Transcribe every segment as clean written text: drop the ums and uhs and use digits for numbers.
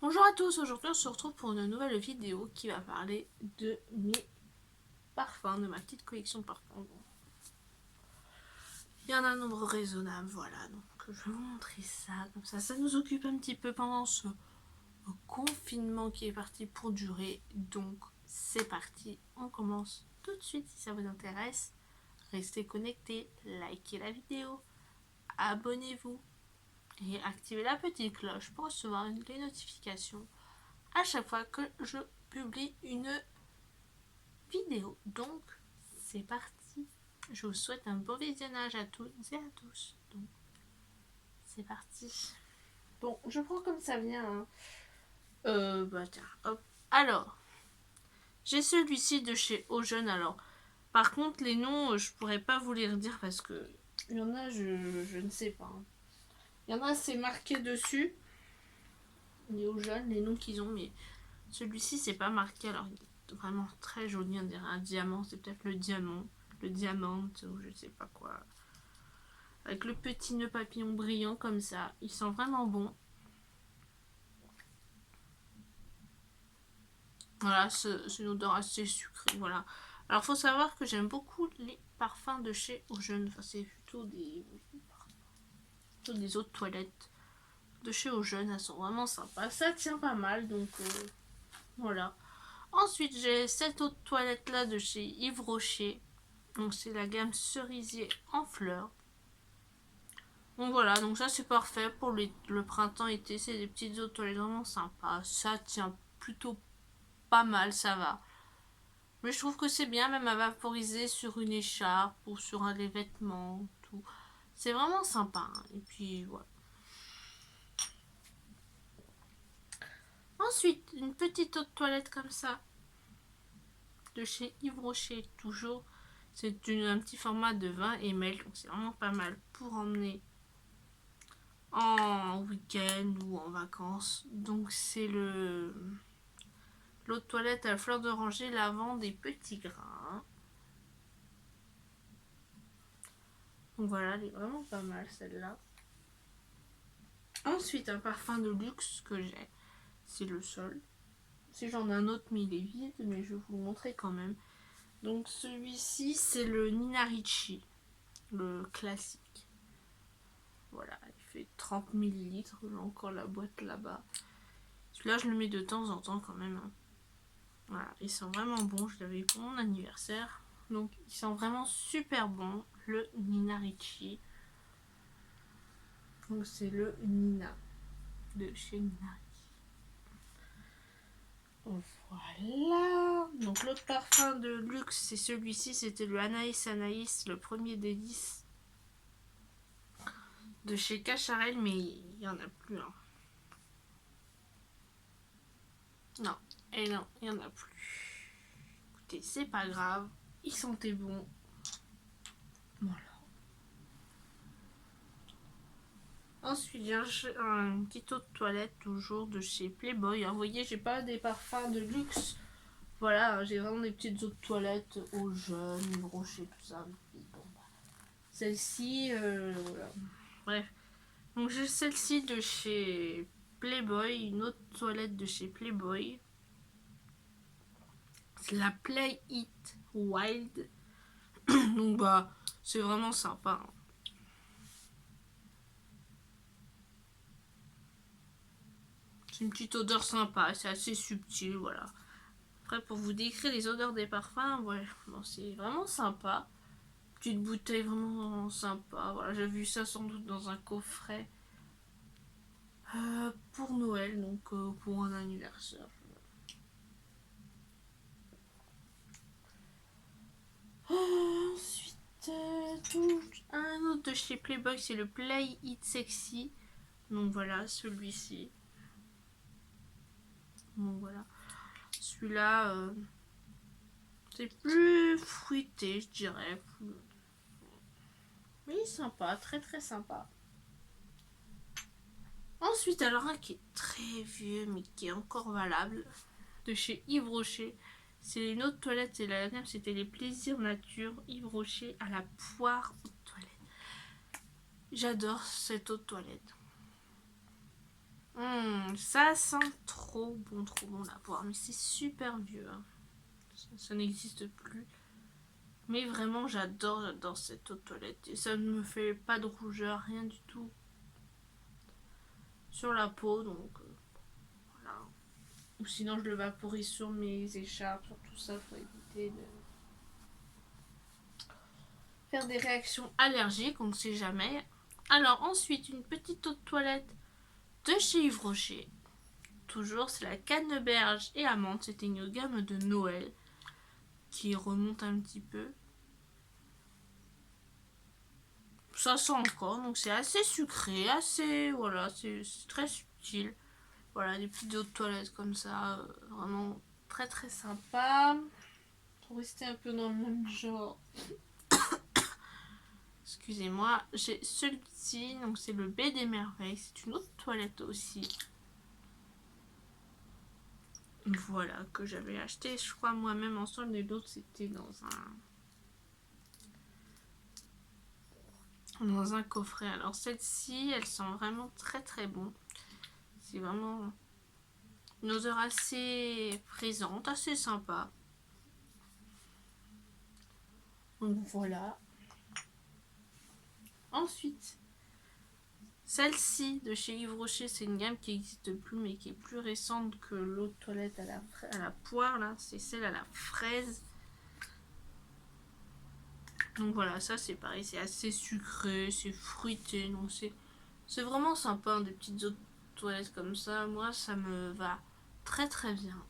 Bonjour à tous, aujourd'hui on se retrouve pour une nouvelle vidéo qui va parler de mes parfums, de ma petite collection de parfums. Bon. Il y en a un nombre raisonnable, voilà, donc je vais vous montrer ça, comme ça nous occupe un petit peu pendant ce confinement qui est parti pour durer. Donc c'est parti, on commence tout de suite si ça vous intéresse. Restez connectés, likez la vidéo, abonnez-vous et activez la petite cloche pour recevoir les notifications à chaque fois que je publie une vidéo. Donc c'est parti. Je vous souhaite un bon visionnage à toutes et à tous. Donc c'est parti. Bon, je prends comme ça vient. Hein. Bah tiens, hop. Alors, j'ai celui-ci de chez Ojeune. Alors, par contre, les noms, je pourrais pas vous les redire parce que il y en a, je ne sais pas. Hein. Il y en a, c'est marqué dessus. Les Ojeune, les noms qu'ils ont, mais celui-ci, c'est pas marqué. Alors, il est vraiment très joli. On dirait un diamant. C'est peut-être le diamant. Le diamant, ou je sais pas quoi. Avec le petit nœud papillon brillant comme ça. Il sent vraiment bon. Voilà, c'est une odeur assez sucrée. Voilà. Alors, faut savoir que j'aime beaucoup les parfums de chez Ojeune. Enfin, c'est plutôt des eaux de toilette de chez Ojeune. Elles sont vraiment sympas. Ça tient pas mal, donc voilà. Ensuite, j'ai cette eau de toilette là de chez Yves Rocher. Donc, c'est la gamme cerisier en fleurs. Donc voilà, donc ça c'est parfait pour le printemps-été. C'est des petites eaux de toilette vraiment sympas. Ça tient plutôt pas mal, ça va. Mais je trouve que c'est bien même à vaporiser sur une écharpe ou sur un des vêtements, tout. C'est vraiment sympa. Hein. Et puis voilà. Ensuite, une petite eau de toilette comme ça. De chez Yves Rocher, toujours. C'est un petit format de 20 ml. Donc c'est vraiment pas mal pour emmener en week-end ou en vacances. Donc c'est l'eau de toilette à fleur d'oranger, lavande et petits grains. Donc voilà, elle est vraiment pas mal celle-là. Ensuite, un parfum de luxe que j'ai, c'est le Sol. Si j'en ai un autre, mais il est vide, mais je vais vous le montrer quand même. Donc celui-ci, c'est le Nina Ricci, le classique. Voilà, il fait 30 ml. J'ai encore la boîte là-bas. Celui-là, je le mets de temps en temps quand même. Hein. Voilà, il sent vraiment bon. Je l'avais eu pour mon anniversaire. Donc, il sent vraiment super bon. Le Nina Ricci. Donc, c'est le Nina de chez Nina Ricci. Voilà. Donc, l'autre parfum de luxe, c'est celui-ci. C'était le Anaïs Anaïs, le premier des 10 de chez Cacharel. Mais il n'y en a plus. Hein. Non. Et non, il n'y en a plus. Écoutez, c'est pas grave. Il sentait bon. Voilà. Ensuite, j'ai un petit eau de toilette toujours de chez Playboy. Vous voyez, j'ai pas des parfums de luxe. Voilà, j'ai vraiment des petites eaux de toilette aux jeunes, rocher, tout ça. Bon, bah. Celle-ci, voilà. Bref. Donc j'ai celle-ci de chez Playboy, une autre toilette de chez Playboy. C'est la Play It Wild. Donc bah, c'est vraiment sympa. Hein. C'est une petite odeur sympa, c'est assez subtil, voilà. Après, pour vous décrire les odeurs des parfums, ouais, bon, c'est vraiment sympa. Petite bouteille vraiment sympa. Voilà, j'ai vu ça sans doute dans un coffret pour Noël, donc pour un anniversaire. Ensuite, un autre de chez Playboy, c'est le Play It Sexy. Donc voilà, celui-ci. Donc voilà. Celui-là, c'est plus fruité, je dirais. Oui, sympa, très très sympa. Ensuite, alors un qui est très vieux, mais qui est encore valable, de chez Yves Rocher. C'est une autre toilette, c'est la gamme, c'était les plaisirs nature Yves Rocher à la poire eau de toilette. J'adore cette eau de toilette. Ça sent trop bon Lapoire. Mais c'est super vieux. Hein. Ça n'existe plus. Mais vraiment, j'adore cette eau de toilette. Et ça ne me fait pas de rougeur, rien du tout. Sur la peau, donc voilà. Ou sinon, je le vaporise sur mes écharpes, sur tout ça, pour éviter de faire des réactions allergiques, on ne sait jamais. Alors ensuite, une petite eau de toilette de chez Yves Rocher. Toujours, c'est la canneberge et amande. C'était une gamme de Noël qui remonte un petit peu. Ça sent encore, donc c'est assez sucré, assez, voilà, c'est très subtil. Voilà, des petites eaux de toilette comme ça, vraiment très très sympa. Pour rester un peu dans le même genre. Excusez-moi, j'ai celui-ci, donc c'est le Baie des Merveilles, c'est une autre toilette aussi. Voilà, que j'avais acheté, je crois moi-même en solde, et l'autre c'était dans un coffret. Alors celle-ci, elle sent vraiment très très bon. C'est vraiment une odeur assez présente, assez sympa. Donc voilà. Ensuite, celle-ci de chez Yves Rocher, c'est une gamme qui n'existe plus mais qui est plus récente que l'eau de toilette à la poire. Là, c'est celle à la fraise. Donc voilà, ça c'est pareil, c'est assez sucré, c'est fruité, donc c'est vraiment sympa, hein, des petites eaux de toilette comme ça. Moi, ça me va très très bien.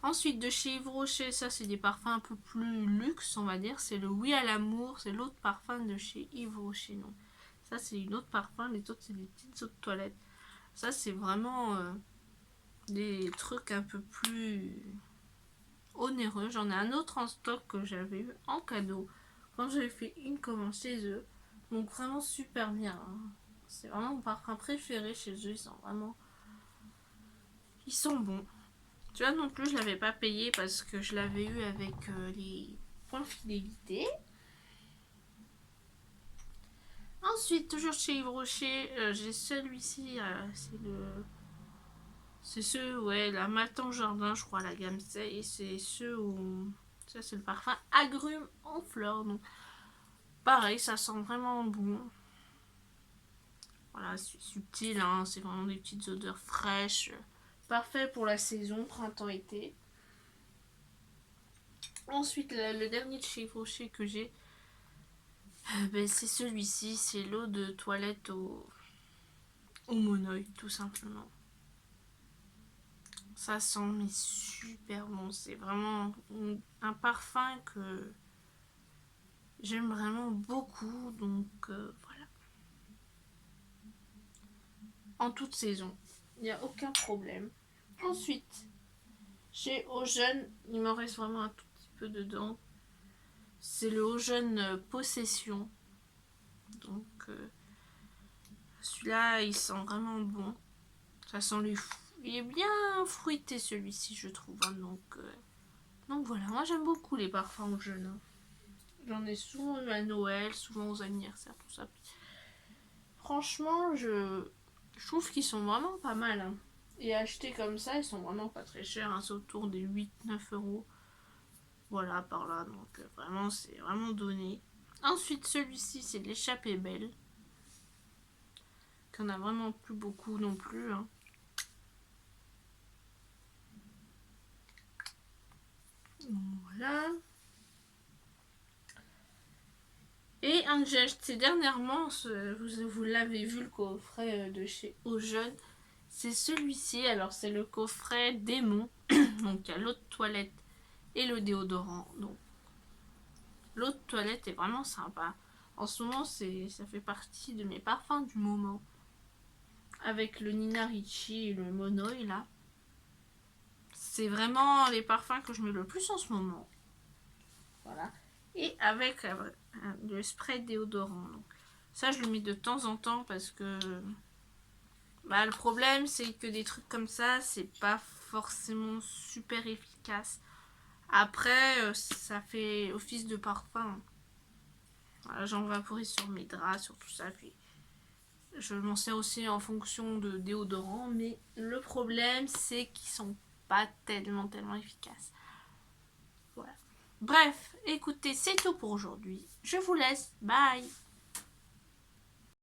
Ensuite, de chez Yves Rocher, ça c'est des parfums un peu plus luxe, on va dire. C'est le Oui à l'amour, c'est l'autre parfum de chez Yves Rocher. Donc, ça c'est une autre parfum, les autres c'est des petites eaux de toilette. Ça c'est vraiment des trucs un peu plus onéreux. J'en ai un autre en stock que j'avais eu en cadeau quand j'avais fait une commande chez eux. Donc vraiment super bien. Hein. C'est vraiment mon parfum préféré chez eux. Ils sont bons. Tu vois, non plus, je l'avais pas payé parce que je l'avais eu avec les points fidélité. Ensuite, toujours chez Yves Rocher, j'ai celui-ci. C'est ceux, ouais, la Matin Jardin, je crois, la gamme c'est. Et c'est ceux où. Ça, c'est le parfum agrumes en fleurs. Donc, pareil, ça sent vraiment bon. Voilà, c'est subtil, hein, c'est vraiment des petites odeurs fraîches. Parfait pour la saison, printemps-été. Ensuite, le dernier de chez Rocher que j'ai, c'est celui-ci, c'est l'eau de toilette au monoï, tout simplement. Ça sent mais super bon, c'est vraiment un parfum que j'aime vraiment beaucoup, donc voilà. En toute saison, il n'y a aucun problème. Ensuite, chez Eau-Jeune, il m'en reste vraiment un tout petit peu dedans. C'est le Eau-Jeune Possession. Donc celui-là, il sent vraiment bon. Ça sent les il est bien fruité celui-ci, je trouve. Hein, donc voilà, moi j'aime beaucoup les parfums Eau-Jeune. Hein. J'en ai souvent eu à Noël, souvent aux anniversaires, tout ça. Franchement, je trouve qu'ils sont vraiment pas mal. Hein. Et achetés comme ça, ils sont vraiment pas très chers. Hein. C'est autour des 8-9 €. Voilà, par là. Donc vraiment, c'est vraiment donné. Ensuite, celui-ci, c'est l'échappée belle. Qu'on a vraiment plus beaucoup non plus. Hein. Voilà. Et un que j'ai acheté dernièrement, vous l'avez vu, le coffret de chez Eau-Jeune, c'est celui-ci. Alors c'est le coffret Démon. Donc il y a l'eau de toilette et le déodorant. Donc l'eau de toilette est vraiment sympa. En ce moment, ça fait partie de mes parfums du moment. Avec le Nina Ricci et le Monoï là. C'est vraiment les parfums que je mets le plus en ce moment. Voilà. Et avec le spray déodorant. Donc, ça, je le mets de temps en temps parce que le problème, c'est que des trucs comme ça, c'est pas forcément super efficace. Après, ça fait office de parfum. Voilà, j'en vaporise sur mes draps, sur tout ça. Puis Je m'en sers aussi en fonction de déodorant, mais le problème c'est qu'ils sont pas tellement efficaces. Voilà. Bref, écoutez, c'est tout pour aujourd'hui. Je vous laisse. Bye!